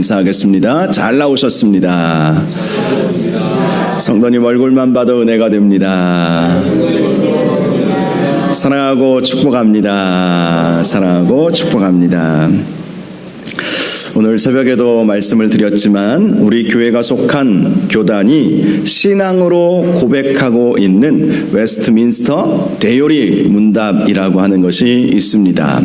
인사하겠습니다. 잘 나오셨습니다. 성도님 얼굴만 봐도 은혜가 됩니다. 사랑하고 축복합니다. 사랑하고 축복합니다. 오늘 새벽에도 말씀을 드렸지만 우리 교회가 속한 교단이 신앙으로 고백하고 있는 웨스트민스터 대요리 문답이라고 하는 것이 있습니다.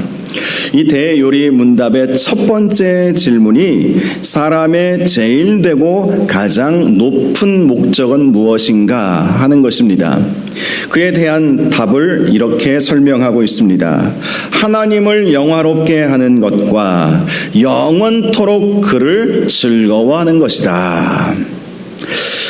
이 대요리 문답의 첫 번째 질문이 사람의 제일 되고 가장 높은 목적은 무엇인가 하는 것입니다. 그에 대한 답을 이렇게 설명하고 있습니다. 하나님을 영화롭게 하는 것과 영원토록 그를 즐거워하는 것이다.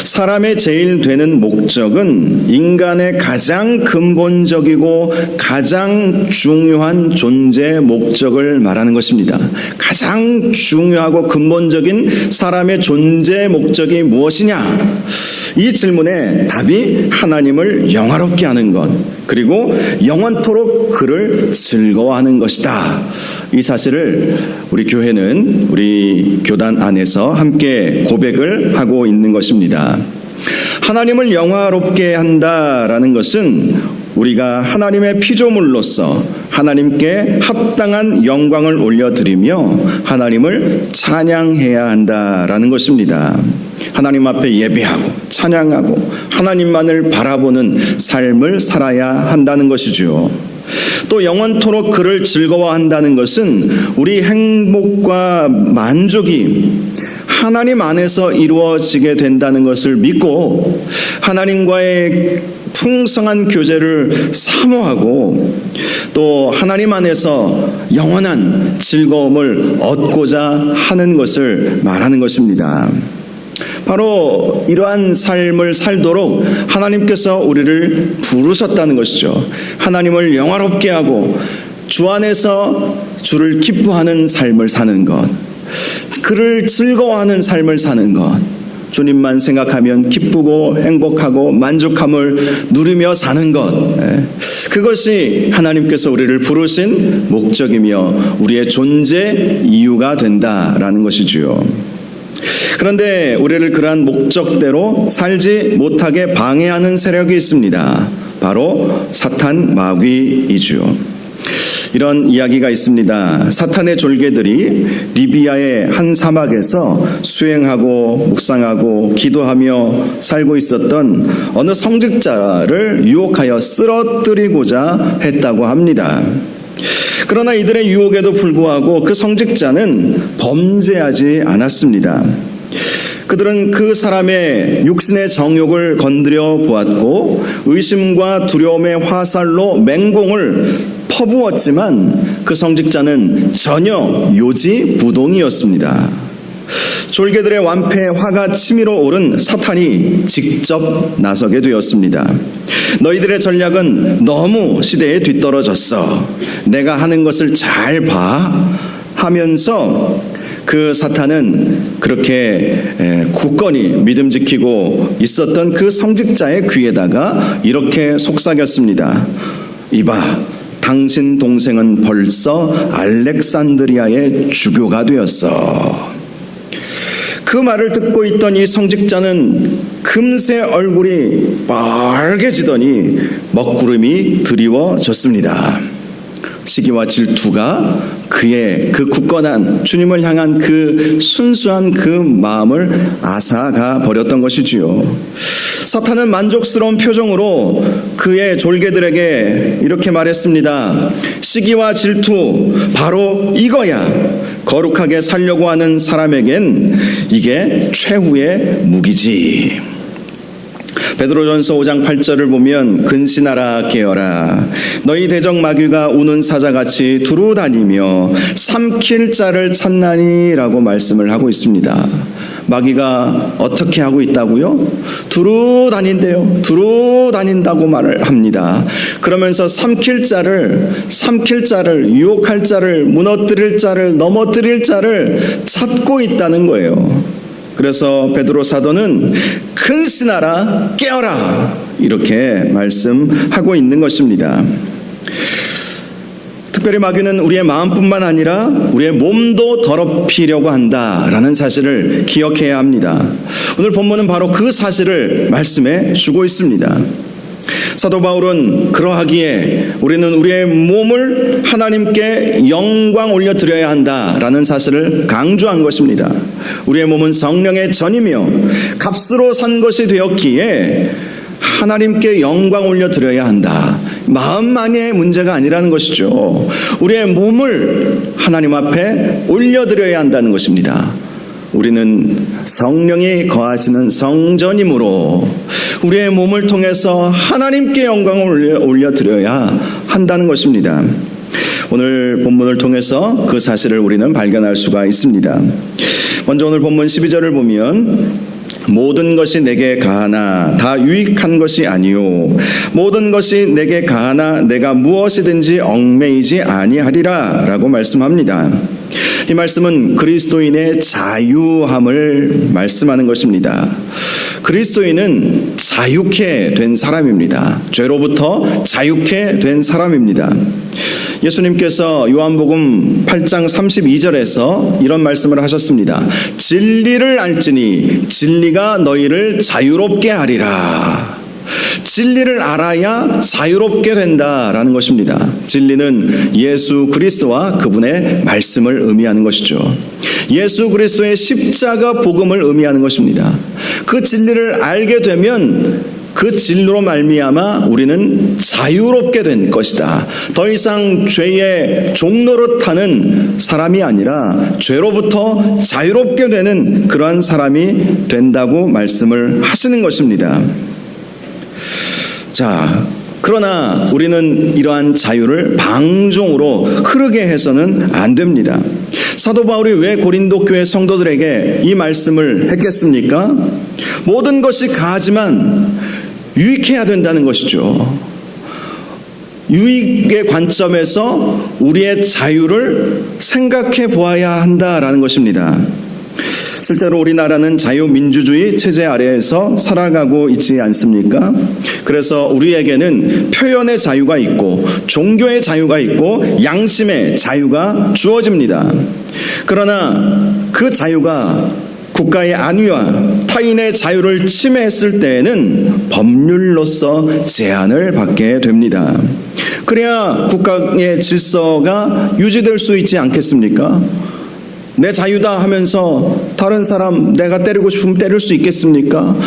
사람의 제일 되는 목적은 인간의 가장 근본적이고 가장 중요한 존재 목적을 말하는 것입니다. 가장 중요하고 근본적인 사람의 존재 목적이 무엇이냐? 이 질문에 답이 하나님을 영화롭게 하는 것, 그리고 영원토록 그를 즐거워하는 것이다. 이 사실을 우리 교회는 우리 교단 안에서 함께 고백을 하고 있는 것입니다. 하나님을 영화롭게 한다라는 것은 우리가 하나님의 피조물로서 하나님께 합당한 영광을 올려드리며 하나님을 찬양해야 한다라는 것입니다. 하나님 앞에 예배하고 찬양하고 하나님만을 바라보는 삶을 살아야 한다는 것이죠. 또 영원토록 그를 즐거워한다는 것은 우리 행복과 만족이 하나님 안에서 이루어지게 된다는 것을 믿고 하나님과의 풍성한 교제를 사모하고 또 하나님 안에서 영원한 즐거움을 얻고자 하는 것을 말하는 것입니다. 바로 이러한 삶을 살도록 하나님께서 우리를 부르셨다는 것이죠. 하나님을 영화롭게 하고 주 안에서 주를 기뻐하는 삶을 사는 것, 그를 즐거워하는 삶을 사는 것, 주님만 생각하면 기쁘고 행복하고 만족함을 누리며 사는 것, 그것이 하나님께서 우리를 부르신 목적이며 우리의 존재 이유가 된다라는 것이지요. 그런데 우리를 그러한 목적대로 살지 못하게 방해하는 세력이 있습니다. 바로 사탄 마귀이죠. 이런 이야기가 있습니다. 사탄의 졸개들이 리비아의 한 사막에서 수행하고 묵상하고 기도하며 살고 있었던 어느 성직자를 유혹하여 쓰러뜨리고자 했다고 합니다. 그러나 이들의 유혹에도 불구하고 그 성직자는 범죄하지 않았습니다. 그들은 그 사람의 육신의 정욕을 건드려 보았고 의심과 두려움의 화살로 맹공을 퍼부었지만 그 성직자는 전혀 요지부동이었습니다. 졸개들의 완패에 화가 치밀어 오른 사탄이 직접 나서게 되었습니다. 너희들의 전략은 너무 시대에 뒤떨어졌어. 내가 하는 것을 잘 봐 하면서 그 사탄은 그렇게 굳건히 믿음 지키고 있었던 그 성직자의 귀에다가 이렇게 속삭였습니다. 이봐, 당신 동생은 벌써 알렉산드리아의 주교가 되었어. 그 말을 듣고 있던 이 성직자는 금세 얼굴이 빨개지더니 먹구름이 드리워졌습니다. 시기와 질투가 그의 그 굳건한 주님을 향한 그 순수한 그 마음을 앗아가 버렸던 것이지요. 사탄은 만족스러운 표정으로 그의 졸개들에게 이렇게 말했습니다. 시기와 질투, 바로 이거야. 거룩하게 살려고 하는 사람에겐 이게 최후의 무기지. 베드로전서 5장 8절을 보면 근신하라 깨어라 너희 대적 마귀가 우는 사자같이 두루 다니며 삼킬 자를 찾나니 라고 말씀을 하고 있습니다. 마귀가 어떻게 하고 있다고요? 두루 다닌대요. 두루 다닌다고 말을 합니다. 그러면서 삼킬 자를 유혹할 자를 무너뜨릴 자를 넘어뜨릴 자를 찾고 있다는 거예요. 그래서 베드로 사도는 근신하라 깨어라 이렇게 말씀하고 있는 것입니다. 특별히 마귀는 우리의 마음뿐만 아니라 우리의 몸도 더럽히려고 한다라는 사실을 기억해야 합니다. 오늘 본문은 바로 그 사실을 말씀해 주고 있습니다. 사도 바울은 그러하기에 우리는 우리의 몸을 하나님께 영광 올려드려야 한다라는 사실을 강조한 것입니다. 우리의 몸은 성령의 전이며 값으로 산 것이 되었기에 하나님께 영광 올려드려야 한다. 마음만의 문제가 아니라는 것이죠. 우리의 몸을 하나님 앞에 올려드려야 한다는 것입니다. 우리는 성령이 거하시는 성전이므로 우리의 몸을 통해서 하나님께 영광을 올려드려야 한다는 것입니다. 오늘 본문을 통해서 그 사실을 우리는 발견할 수가 있습니다. 먼저 오늘 본문 12절을 보면 모든 것이 내게 가하나 다 유익한 것이 아니요 모든 것이 내게 가하나 내가 무엇이든지 얽매이지 아니하리라 라고 말씀합니다. 이 말씀은 그리스도인의 자유함을 말씀하는 것입니다. 그리스도인은 자유케 된 사람입니다. 죄로부터 자유케 된 사람입니다. 예수님께서 요한복음 8장 32절에서 이런 말씀을 하셨습니다. 진리를 알지니 진리가 너희를 자유롭게 하리라. 진리를 알아야 자유롭게 된다라는 것입니다. 진리는 예수 그리스도와 그분의 말씀을 의미하는 것이죠. 예수 그리스도의 십자가 복음을 의미하는 것입니다. 그 진리를 알게 되면 그 진리로 말미암아 우리는 자유롭게 된 것이다. 더 이상 죄의 종노릇하는 사람이 아니라 죄로부터 자유롭게 되는 그러한 사람이 된다고 말씀을 하시는 것입니다. 자, 그러나 우리는 이러한 자유를 방종으로 흐르게 해서는 안 됩니다. 사도 바울이 왜 고린도 교회 성도들에게 이 말씀을 했겠습니까? 모든 것이 가하지만 유익해야 된다는 것이죠. 유익의 관점에서 우리의 자유를 생각해 보아야 한다라는 것입니다. 실제로 우리나라는 자유민주주의 체제 아래에서 살아가고 있지 않습니까? 그래서 우리에게는 표현의 자유가 있고 종교의 자유가 있고 양심의 자유가 주어집니다. 그러나 그 자유가 국가의 안위와 타인의 자유를 침해했을 때에는 법률로서 제한을 받게 됩니다. 그래야 국가의 질서가 유지될 수 있지 않겠습니까? 내 자유다 하면서 다른 사람 내가 때리고 싶으면 때릴 수 있겠습니까?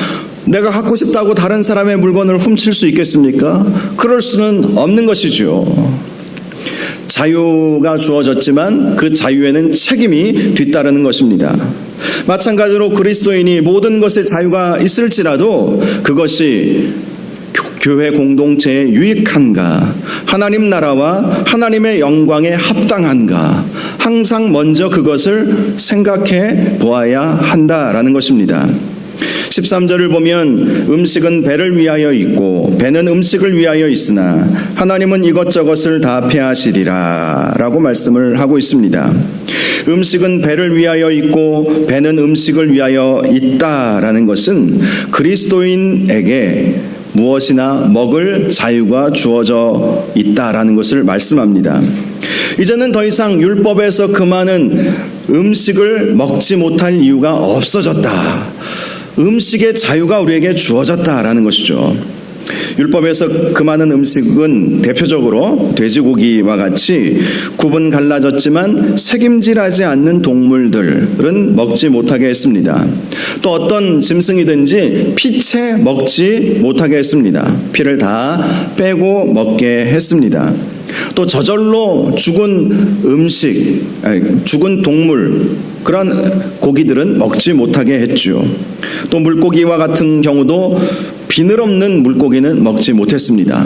내가 갖고 싶다고 다른 사람의 물건을 훔칠 수 있겠습니까? 그럴 수는 없는 것이죠. 자유가 주어졌지만 그 자유에는 책임이 뒤따르는 것입니다. 마찬가지로 그리스도인이 모든 것에 자유가 있을지라도 그것이 교회 공동체에 유익한가, 하나님 나라와 하나님의 영광에 합당한가, 항상 먼저 그것을 생각해 보아야 한다라는 것입니다. 13절을 보면 음식은 배를 위하여 있고 배는 음식을 위하여 있으나 하나님은 이것저것을 다 폐하시리라 라고 말씀을 하고 있습니다. 음식은 배를 위하여 있고 배는 음식을 위하여 있다라는 것은 그리스도인에게 무엇이나 먹을 자유가 주어져 있다라는 것을 말씀합니다. 이제는 더 이상 율법에서 그 많은 음식을 먹지 못할 이유가 없어졌다. 음식의 자유가 우리에게 주어졌다라는 것이죠. 율법에서 그 많은 음식은 대표적으로 돼지고기와 같이 굽은 갈라졌지만 새김질하지 않는 동물들은 먹지 못하게 했습니다. 또 어떤 짐승이든지 피채 먹지 못하게 했습니다. 피를 다 빼고 먹게 했습니다. 또 저절로 죽은 죽은 동물, 그런 고기들은 먹지 못하게 했죠. 또 물고기와 같은 경우도 비늘 없는 물고기는 먹지 못했습니다.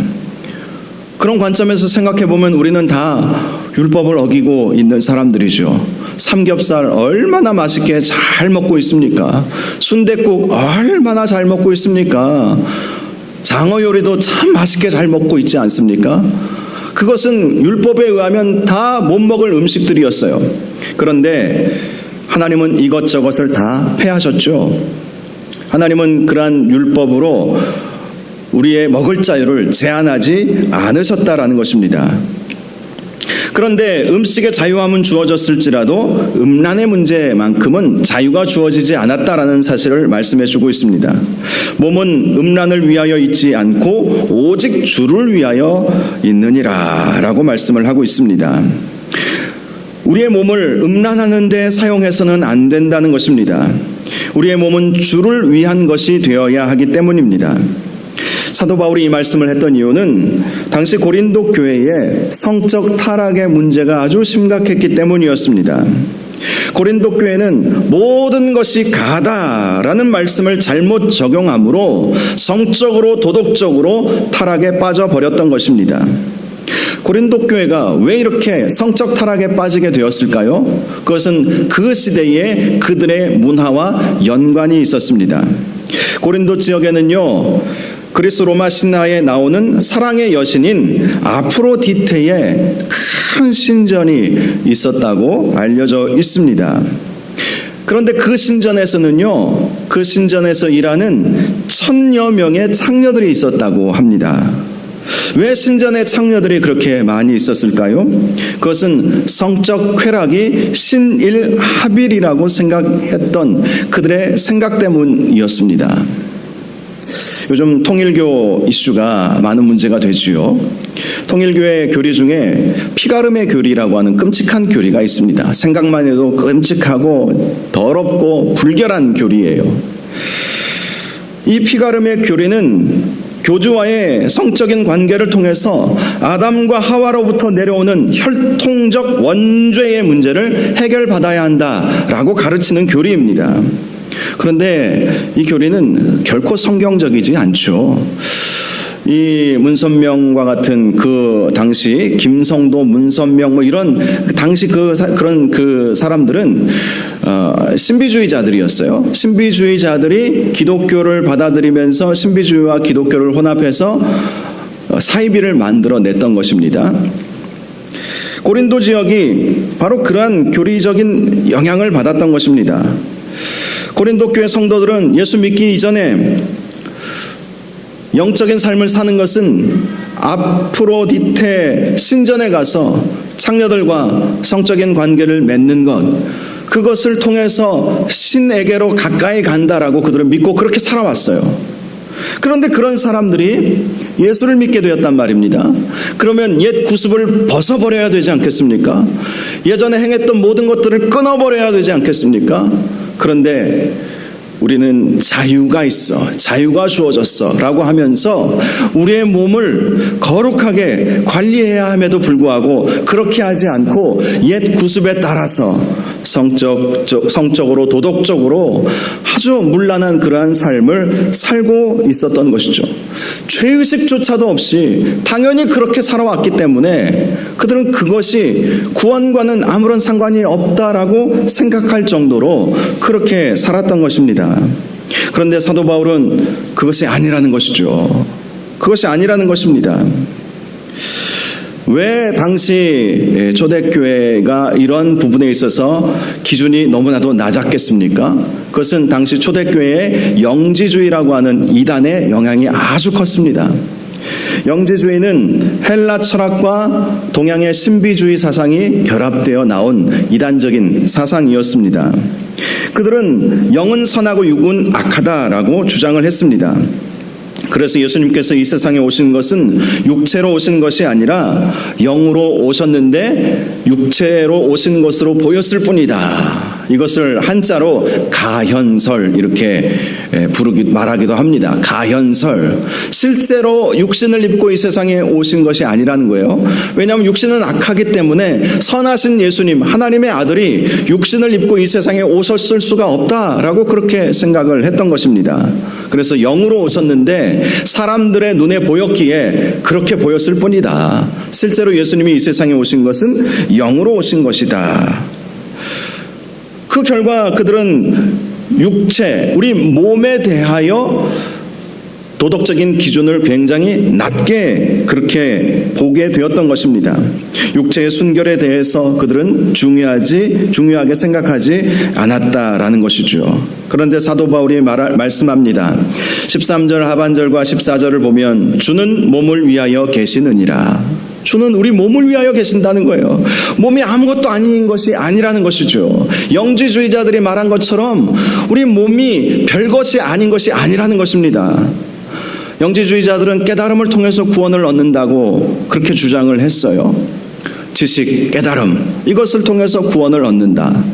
그런 관점에서 생각해보면 우리는 다 율법을 어기고 있는 사람들이죠. 삼겹살 얼마나 맛있게 잘 먹고 있습니까? 순댓국 얼마나 잘 먹고 있습니까? 장어 요리도 참 맛있게 잘 먹고 있지 않습니까? 그것은 율법에 의하면 다 못 먹을 음식들이었어요. 그런데 하나님은 이것저것을 다 폐하셨죠. 하나님은 그러한 율법으로 우리의 먹을 자유를 제한하지 않으셨다라는 것입니다. 그런데 음식의 자유함은 주어졌을지라도 음란의 문제만큼은 자유가 주어지지 않았다라는 사실을 말씀해 주고 있습니다. 몸은 음란을 위하여 있지 않고 오직 주를 위하여 있느니라 라고 말씀을 하고 있습니다. 우리의 몸을 음란하는 데 사용해서는 안 된다는 것입니다. 우리의 몸은 주를 위한 것이 되어야 하기 때문입니다. 사도 바울이 이 말씀을 했던 이유는 당시 고린도 교회에 성적 타락의 문제가 아주 심각했기 때문이었습니다. 고린도 교회는 모든 것이 가다라는 말씀을 잘못 적용함으로 성적으로 도덕적으로 타락에 빠져버렸던 것입니다. 고린도 교회가 왜 이렇게 성적 타락에 빠지게 되었을까요? 그것은 그 시대의 그들의 문화와 연관이 있었습니다. 고린도 지역에는요, 그리스 로마 신화에 나오는 사랑의 여신인 아프로디테의 큰 신전이 있었다고 알려져 있습니다. 그런데 그 신전에서는요, 그 신전에서 일하는 1000여 명의 창녀들이 있었다고 합니다. 왜 신전에 창녀들이 그렇게 많이 있었을까요? 그것은 성적 쾌락이 신일합일이라고 생각했던 그들의 생각 때문이었습니다. 요즘 통일교 이슈가 많은 문제가 되지요. 통일교의 교리 중에 피가름의 교리라고 하는 끔찍한 교리가 있습니다. 생각만 해도 끔찍하고 더럽고 불결한 교리예요. 이 피가름의 교리는 교주와의 성적인 관계를 통해서 아담과 하와로부터 내려오는 혈통적 원죄의 문제를 해결받아야 한다라고 가르치는 교리입니다. 그런데 이 교리는 결코 성경적이지 않죠. 이 문선명과 같은 그 당시 김성도, 문선명 이런 당시 그런 사람들은 신비주의자들이었어요. 신비주의자들이 기독교를 받아들이면서 신비주의와 기독교를 혼합해서 사이비를 만들어냈던 것입니다. 고린도 지역이 바로 그러한 교리적인 영향을 받았던 것입니다. 고린도 교회 성도들은 예수 믿기 이전에 영적인 삶을 사는 것은 아프로디테 신전에 가서 창녀들과 성적인 관계를 맺는 것, 그것을 통해서 신에게로 가까이 간다라고 그들은 믿고 그렇게 살아왔어요. 그런데 그런 사람들이 예수를 믿게 되었단 말입니다. 그러면 옛 구습을 벗어버려야 되지 않겠습니까? 예전에 행했던 모든 것들을 끊어버려야 되지 않겠습니까? 그런데 우리는 자유가 있어, 자유가 주어졌어 라고 하면서 우리의 몸을 거룩하게 관리해야 함에도 불구하고 그렇게 하지 않고 옛 구습에 따라서 성적으로 도덕적으로 아주 문란한 그러한 삶을 살고 있었던 것이죠. 죄의식조차도 없이 당연히 그렇게 살아왔기 때문에 그들은 그것이 구원과는 아무런 상관이 없다라고 생각할 정도로 그렇게 살았던 것입니다. 그런데 사도 바울은 그것이 아니라는 것이죠. 그것이 아니라는 것입니다. 왜 당시 초대교회가 이런 부분에 있어서 기준이 너무나도 낮았겠습니까? 그것은 당시 초대교회의 영지주의라고 하는 이단의 영향이 아주 컸습니다. 영지주의는 헬라 철학과 동양의 신비주의 사상이 결합되어 나온 이단적인 사상이었습니다. 그들은 영은 선하고 육은 악하다라고 주장을 했습니다. 그래서 예수님께서 이 세상에 오신 것은 육체로 오신 것이 아니라 영으로 오셨는데 육체로 오신 것으로 보였을 뿐이다. 이것을 한자로 가현설 이렇게 말하기도 합니다. 가현설. 실제로 육신을 입고 이 세상에 오신 것이 아니라는 거예요. 왜냐하면 육신은 악하기 때문에 선하신 예수님, 하나님의 아들이 육신을 입고 이 세상에 오셨을 수가 없다라고 그렇게 생각을 했던 것입니다. 그래서 영으로 오셨는데 사람들의 눈에 보였기에 그렇게 보였을 뿐이다. 실제로 예수님이 이 세상에 오신 것은 영으로 오신 것이다. 그 결과 그들은 육체, 우리 몸에 대하여 도덕적인 기준을 굉장히 낮게 그렇게 보게 되었던 것입니다. 육체의 순결에 대해서 그들은 중요하게 생각하지 않았다라는 것이죠. 그런데 사도 바울이 말씀합니다. 13절 하반절과 14절을 보면 주는 몸을 위하여 계시느니라. 주는 우리 몸을 위하여 계신다는 거예요. 몸이 아무것도 아닌 것이 아니라는 것이죠. 영지주의자들이 말한 것처럼 우리 몸이 별것이 아닌 것이 아니라는 것입니다. 영지주의자들은 깨달음을 통해서 구원을 얻는다고 그렇게 주장을 했어요. 지식, 깨달음, 이것을 통해서 구원을 얻는다.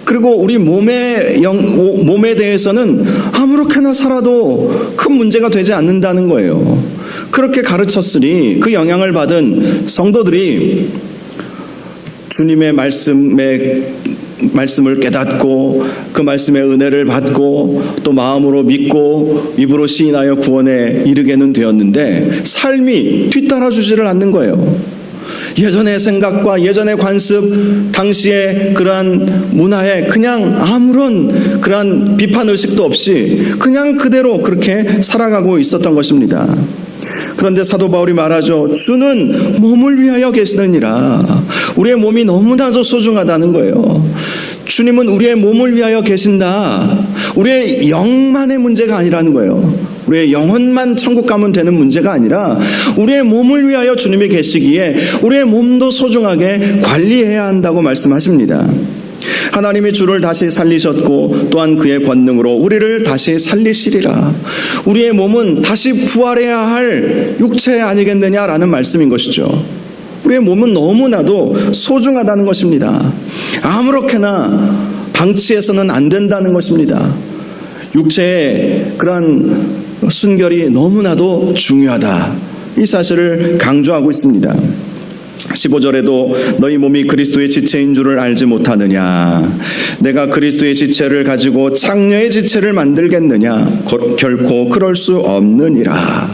그리고 우리 몸에 대해서는 아무렇게나 살아도 큰 문제가 되지 않는다는 거예요. 그렇게 가르쳤으니 그 영향을 받은 성도들이 주님의 말씀을 깨닫고 그 말씀의 은혜를 받고 또 마음으로 믿고 입으로 시인하여 구원에 이르게는 되었는데 삶이 뒤따라주지를 않는 거예요. 예전의 생각과 예전의 관습, 당시의 그러한 문화에 그냥 아무런 그러한 비판의식도 없이 그냥 그대로 그렇게 살아가고 있었던 것입니다. 그런데 사도 바울이 말하죠. 주는 몸을 위하여 계시느니라. 우리의 몸이 너무나도 소중하다는 거예요. 주님은 우리의 몸을 위하여 계신다. 우리의 영만의 문제가 아니라는 거예요. 우리의 영혼만 천국 가면 되는 문제가 아니라 우리의 몸을 위하여 주님이 계시기에 우리의 몸도 소중하게 관리해야 한다고 말씀하십니다. 하나님이 주를 다시 살리셨고 또한 그의 권능으로 우리를 다시 살리시리라. 우리의 몸은 다시 부활해야 할 육체 아니겠느냐라는 말씀인 것이죠. 우리의 몸은 너무나도 소중하다는 것입니다. 아무렇게나 방치해서는 안 된다는 것입니다. 육체의 그러한 순결이 너무나도 중요하다. 이 사실을 강조하고 있습니다. 15절에도 너희 몸이 그리스도의 지체인 줄을 알지 못하느냐. 내가 그리스도의 지체를 가지고 창녀의 지체를 만들겠느냐. 결코 그럴 수 없느니라.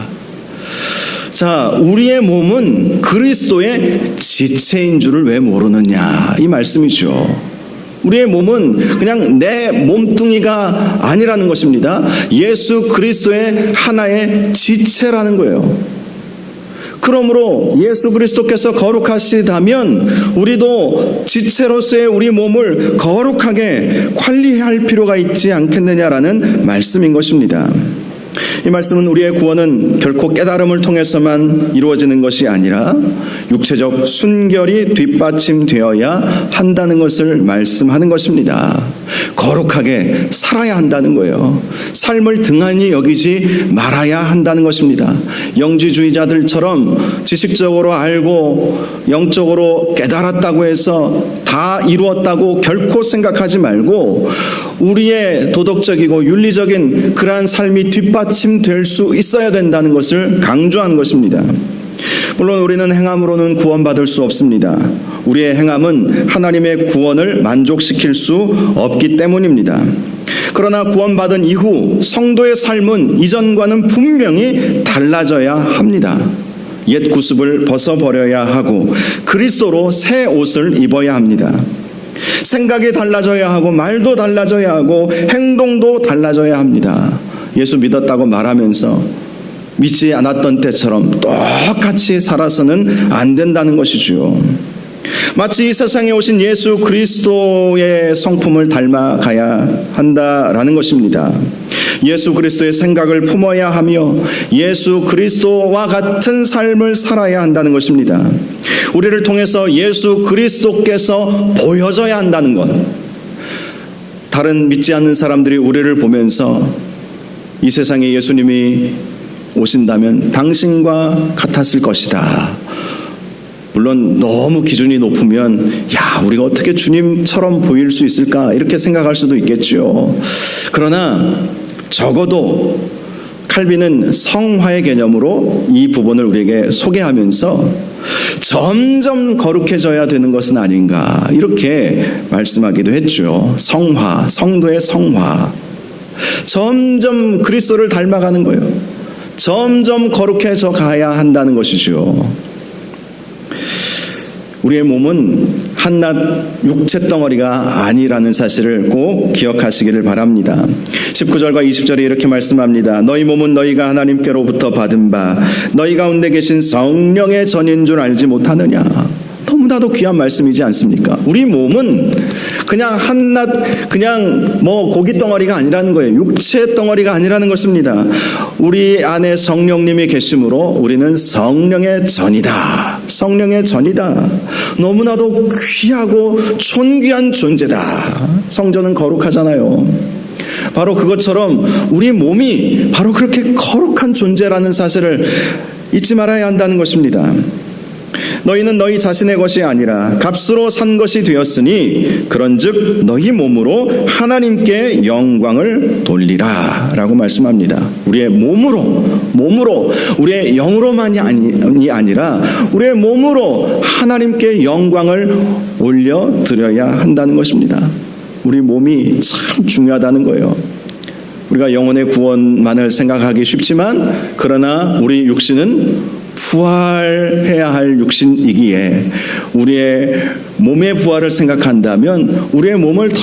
자, 우리의 몸은 그리스도의 지체인 줄을 왜 모르느냐. 이 말씀이죠. 우리의 몸은 그냥 내 몸뚱이가 아니라는 것입니다. 예수 그리스도의 하나의 지체라는 거예요. 그러므로 예수 그리스도께서 거룩하시다면 우리도 지체로서의 우리 몸을 거룩하게 관리할 필요가 있지 않겠느냐라는 말씀인 것입니다. 이 말씀은 우리의 구원은 결코 깨달음을 통해서만 이루어지는 것이 아니라 육체적 순결이 뒷받침되어야 한다는 것을 말씀하는 것입니다. 거룩하게 살아야 한다는 거예요. 삶을 등한히 여기지 말아야 한다는 것입니다. 영지주의자들처럼 지식적으로 알고 영적으로 깨달았다고 해서 다 이루었다고 결코 생각하지 말고 우리의 도덕적이고 윤리적인 그러한 삶이 뒷받침될 수 있어야 된다는 것을 강조한 것입니다. 물론 우리는 행함으로는 구원받을 수 없습니다. 우리의 행함은 하나님의 구원을 만족시킬 수 없기 때문입니다. 그러나 구원받은 이후 성도의 삶은 이전과는 분명히 달라져야 합니다. 옛 구습을 벗어버려야 하고 그리스도로 새 옷을 입어야 합니다. 생각이 달라져야 하고 말도 달라져야 하고 행동도 달라져야 합니다. 예수 믿었다고 말하면서 믿지 않았던 때처럼 똑같이 살아서는 안 된다는 것이죠. 마치 이 세상에 오신 예수 그리스도의 성품을 닮아가야 한다라는 것입니다. 예수 그리스도의 생각을 품어야 하며 예수 그리스도와 같은 삶을 살아야 한다는 것입니다. 우리를 통해서 예수 그리스도께서 보여져야 한다는 것. 다른 믿지 않는 사람들이 우리를 보면서 이 세상에 예수님이 오신다면 당신과 같았을 것이다. 물론 너무 기준이 높으면 우리가 어떻게 주님처럼 보일 수 있을까 이렇게 생각할 수도 있겠죠. 그러나 적어도 칼빈은 성화의 개념으로 이 부분을 우리에게 소개하면서 점점 거룩해져야 되는 것은 아닌가 이렇게 말씀하기도 했죠. 성화, 성도의 성화. 점점 그리스도를 닮아가는 거예요. 점점 거룩해져 가야 한다는 것이죠. 우리의 몸은 한낱 육체 덩어리가 아니라는 사실을 꼭 기억하시기를 바랍니다. 19절과 20절에 이렇게 말씀합니다. 너희 몸은 너희가 하나님께로부터 받은 바 너희 가운데 계신 성령의 전인 줄 알지 못하느냐. 너무나도 귀한 말씀이지 않습니까? 우리 몸은 그냥 한낱 그냥 고기 덩어리가 아니라는 거예요. 육체 덩어리가 아니라는 것입니다. 우리 안에 성령님이 계심으로 우리는 성령의 전이다. 성령의 전이다. 너무나도 귀하고 존귀한 존재다. 성전은 거룩하잖아요. 바로 그것처럼 우리 몸이 바로 그렇게 거룩한 존재라는 사실을 잊지 말아야 한다는 것입니다. 너희는 너희 자신의 것이 아니라 값으로 산 것이 되었으니 그런즉 너희 몸으로 하나님께 영광을 돌리라 라고 말씀합니다. 우리의 몸으로 우리의 영으로만이 아니라 우리의 몸으로 하나님께 영광을 올려드려야 한다는 것입니다. 우리 몸이 참 중요하다는 거예요. 우리가 영혼의 구원만을 생각하기 쉽지만 그러나 우리 육신은 부활해야 할 육신이기에 우리의 몸의 부활을 생각한다면 우리의 몸을 더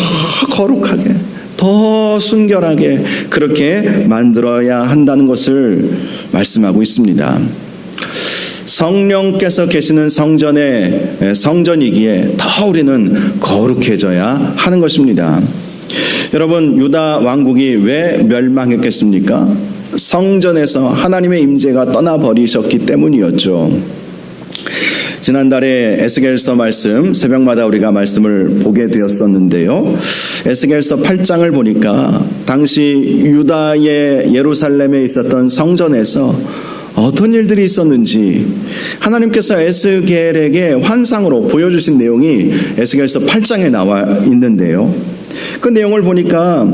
거룩하게 더 순결하게 그렇게 만들어야 한다는 것을 말씀하고 있습니다. 성령께서 계시는 성전이기에 더 우리는 거룩해져야 하는 것입니다. 여러분, 유다 왕국이 왜 멸망했겠습니까? 성전에서 하나님의 임재가 떠나버리셨기 때문이었죠. 지난달에 에스겔서 말씀, 새벽마다 우리가 말씀을 보게 되었었는데요. 에스겔서 8장을 보니까 당시 유다의 예루살렘에 있었던 성전에서 어떤 일들이 있었는지 하나님께서 에스겔에게 환상으로 보여주신 내용이 에스겔서 8장에 나와 있는데요. 그 내용을 보니까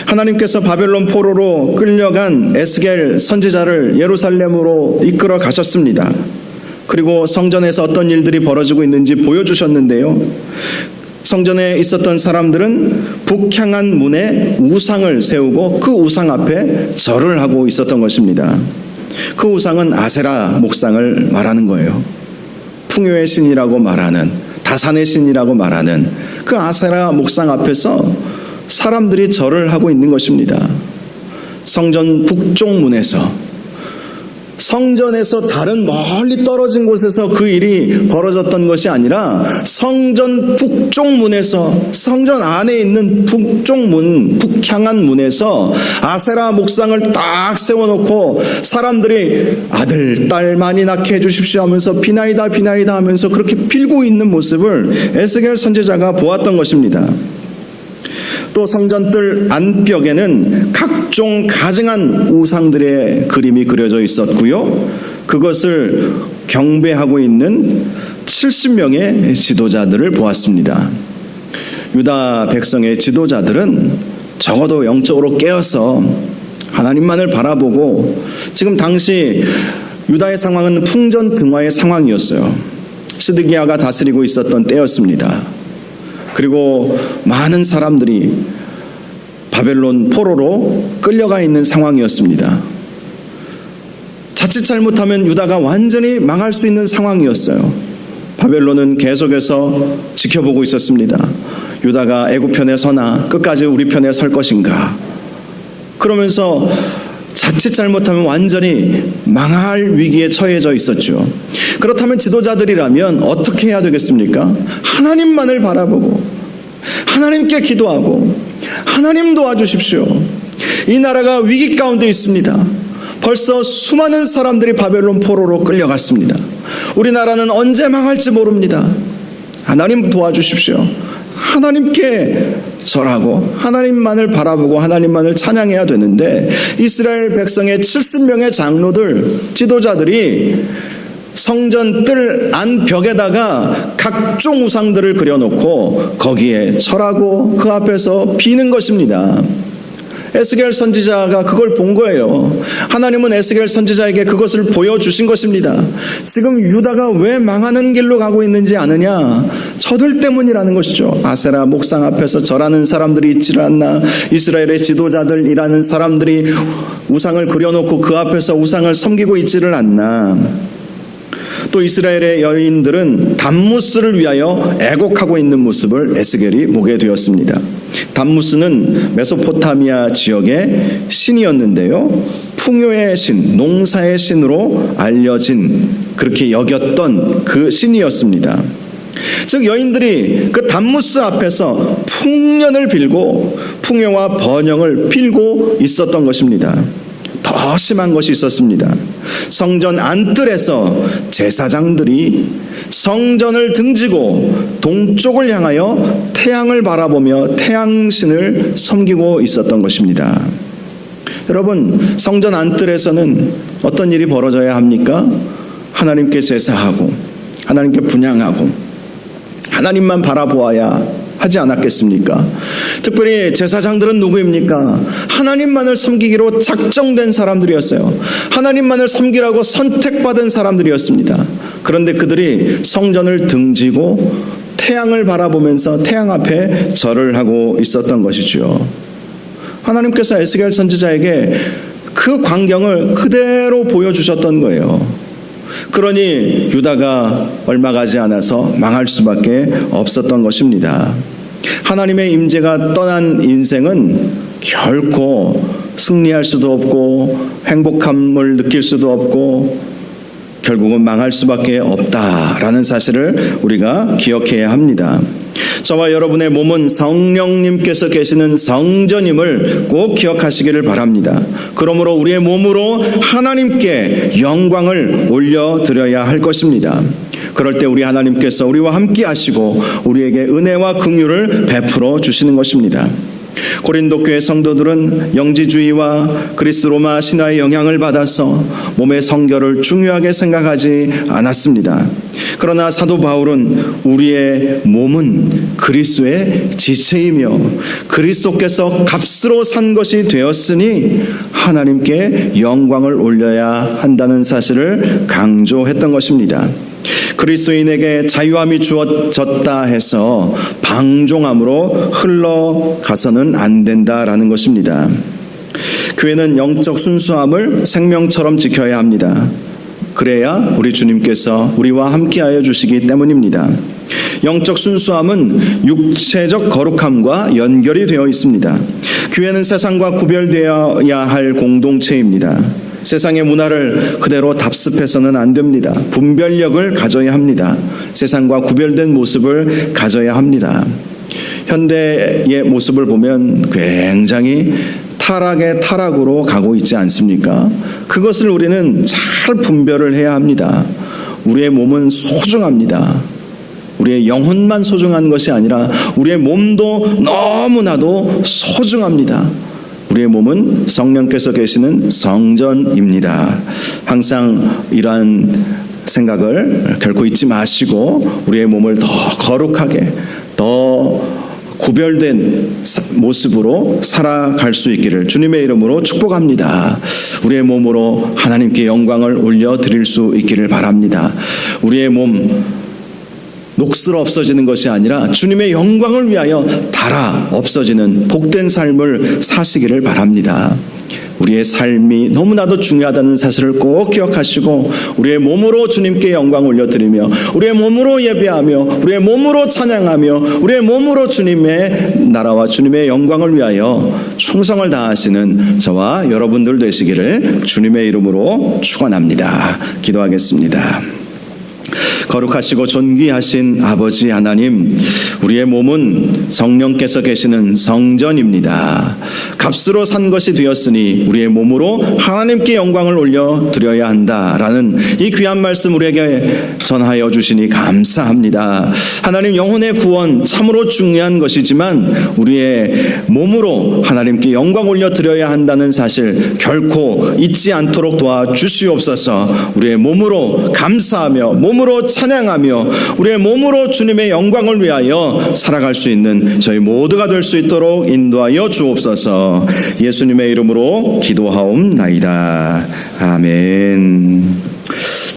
하나님께서 바벨론 포로로 끌려간 에스겔 선지자를 예루살렘으로 이끌어 가셨습니다. 그리고 성전에서 어떤 일들이 벌어지고 있는지 보여주셨는데요. 성전에 있었던 사람들은 북향한 문에 우상을 세우고 그 우상 앞에 절을 하고 있었던 것입니다. 그 우상은 아세라 목상을 말하는 거예요. 풍요의 신이라고 말하는, 다산의 신이라고 말하는 그 아세라 목상 앞에서 사람들이 절을 하고 있는 것입니다. 성전 북쪽 문에서, 성전에서 다른 멀리 떨어진 곳에서 그 일이 벌어졌던 것이 아니라 성전 북쪽 문에서, 성전 안에 있는 북쪽 문, 북향한 문에서 아세라 목상을 딱 세워놓고 사람들이 아들, 딸 많이 낳게 해주십시오 하면서 비나이다 비나이다 하면서 그렇게 빌고 있는 모습을 에스겔 선지자가 보았던 것입니다. 또 성전뜰 안벽에는 각종 가증한 우상들의 그림이 그려져 있었고요. 그것을 경배하고 있는 70명의 지도자들을 보았습니다. 유다 백성의 지도자들은 적어도 영적으로 깨어서 하나님만을 바라보고, 지금 당시 유다의 상황은 풍전등화의 상황이었어요. 시드기야가 다스리고 있었던 때였습니다. 그리고 많은 사람들이 바벨론 포로로 끌려가 있는 상황이었습니다. 자칫 잘못하면 유다가 완전히 망할 수 있는 상황이었어요. 바벨론은 계속해서 지켜보고 있었습니다. 유다가 애굽 편에 서나 끝까지 우리 편에 설 것인가. 그러면서 자칫 잘못하면 완전히 망할 위기에 처해져 있었죠. 그렇다면 지도자들이라면 어떻게 해야 되겠습니까? 하나님만을 바라보고 하나님께 기도하고 하나님 도와주십시오. 이 나라가 위기 가운데 있습니다. 벌써 수많은 사람들이 바벨론 포로로 끌려갔습니다. 우리나라는 언제 망할지 모릅니다. 하나님 도와주십시오. 하나님께 절하고 하나님만을 바라보고 하나님만을 찬양해야 되는데, 이스라엘 백성의 70명의 장로들, 지도자들이 성전 뜰 안벽에다가 각종 우상들을 그려놓고 거기에 절하고 그 앞에서 비는 것입니다. 에스겔 선지자가 그걸 본 거예요. 하나님은 에스겔 선지자에게 그것을 보여주신 것입니다. 지금 유다가 왜 망하는 길로 가고 있는지 아느냐? 저들 때문이라는 것이죠. 아세라 목상 앞에서 절하는 사람들이 있지를 않나? 이스라엘의 지도자들이라는 사람들이 우상을 그려놓고 그 앞에서 우상을 섬기고 있지를 않나? 또 이스라엘의 여인들은 담무스를 위하여 애곡하고 있는 모습을 에스겔이 보게 되었습니다. 담무스는 메소포타미아 지역의 신이었는데요, 풍요의 신, 농사의 신으로 알려진, 그렇게 여겼던 그 신이었습니다. 즉 여인들이 그 단무스 앞에서 풍년을 빌고 풍요와 번영을 빌고 있었던 것입니다. 더 심한 것이 있었습니다. 성전 안뜰에서 제사장들이 성전을 등지고 동쪽을 향하여 태양을 바라보며 태양신을 섬기고 있었던 것입니다. 여러분, 성전 안뜰에서는 어떤 일이 벌어져야 합니까? 하나님께 제사하고 하나님께 분향하고 하나님만 바라보아야 하지 않았겠습니까? 특별히 제사장들은 누구입니까? 하나님만을 섬기기로 작정된 사람들이었어요. 하나님만을 섬기라고 선택받은 사람들이었습니다. 그런데 그들이 성전을 등지고 태양을 바라보면서 태양 앞에 절을 하고 있었던 것이죠. 하나님께서 에스겔 선지자에게 그 광경을 그대로 보여주셨던 거예요. 그러니 유다가 얼마 가지 않아서 망할 수밖에 없었던 것입니다. 하나님의 임재가 떠난 인생은 결코 승리할 수도 없고 행복함을 느낄 수도 없고 결국은 망할 수밖에 없다라는 사실을 우리가 기억해야 합니다. 저와 여러분의 몸은 성령님께서 계시는 성전임을 꼭 기억하시기를 바랍니다. 그러므로 우리의 몸으로 하나님께 영광을 올려드려야 할 것입니다. 그럴 때 우리 하나님께서 우리와 함께 하시고 우리에게 은혜와 긍휼을 베풀어 주시는 것입니다. 고린도 교회 성도들은 영지주의와 그리스 로마 신화의 영향을 받아서 몸의 성결을 중요하게 생각하지 않았습니다. 그러나 사도 바울은 우리의 몸은 그리스도의 지체이며 그리스도께서 값으로 산 것이 되었으니 하나님께 영광을 올려야 한다는 사실을 강조했던 것입니다. 그리스도인에게 자유함이 주어졌다 해서 방종함으로 흘러가서는 안 된다라는 것입니다. 교회는 영적 순수함을 생명처럼 지켜야 합니다. 그래야 우리 주님께서 우리와 함께하여 주시기 때문입니다. 영적 순수함은 육체적 거룩함과 연결이 되어 있습니다. 교회는 세상과 구별되어야 할 공동체입니다. 세상의 문화를 그대로 답습해서는 안 됩니다. 분별력을 가져야 합니다. 세상과 구별된 모습을 가져야 합니다. 현대의 모습을 보면 굉장히 타락의 타락으로 가고 있지 않습니까? 그것을 우리는 잘 분별을 해야 합니다. 우리의 몸은 소중합니다. 우리의 영혼만 소중한 것이 아니라 우리의 몸도 너무나도 소중합니다. 우리의 몸은 성령께서 계시는 성전입니다. 항상 이러한 생각을 결코 잊지 마시고 우리의 몸을 더 거룩하게, 더 구별된 모습으로 살아갈 수 있기를 주님의 이름으로 축복합니다. 우리의 몸으로 하나님께 영광을 올려드릴 수 있기를 바랍니다. 우리의 몸 녹슬어 없어지는 것이 아니라 주님의 영광을 위하여 닳아 없어지는 복된 삶을 사시기를 바랍니다. 우리의 삶이 너무나도 중요하다는 사실을 꼭 기억하시고 우리의 몸으로 주님께 영광 올려드리며 우리의 몸으로 예배하며 우리의 몸으로 찬양하며 우리의 몸으로 주님의 나라와 주님의 영광을 위하여 충성을 다하시는 저와 여러분들 되시기를 주님의 이름으로 축원합니다. 기도하겠습니다. 거룩하시고 존귀하신 아버지 하나님, 우리의 몸은 성령께서 계시는 성전입니다. 값으로 산 것이 되었으니 우리의 몸으로 하나님께 영광을 올려드려야 한다라는 이 귀한 말씀 우리에게 전하여 주시니 감사합니다. 하나님, 영혼의 구원 참으로 중요한 것이지만 우리의 몸으로 하나님께 영광 올려드려야 한다는 사실 결코 잊지 않도록 도와주시옵소서. 우리의 몸으로 감사하며 몸으로 찬양하며 우리의 몸으로 주님의 영광을 위하여 살아갈 수 있는 저희 모두가 될 수 있도록 인도하여 주옵소서. 예수님의 이름으로 기도하옵나이다. 아멘.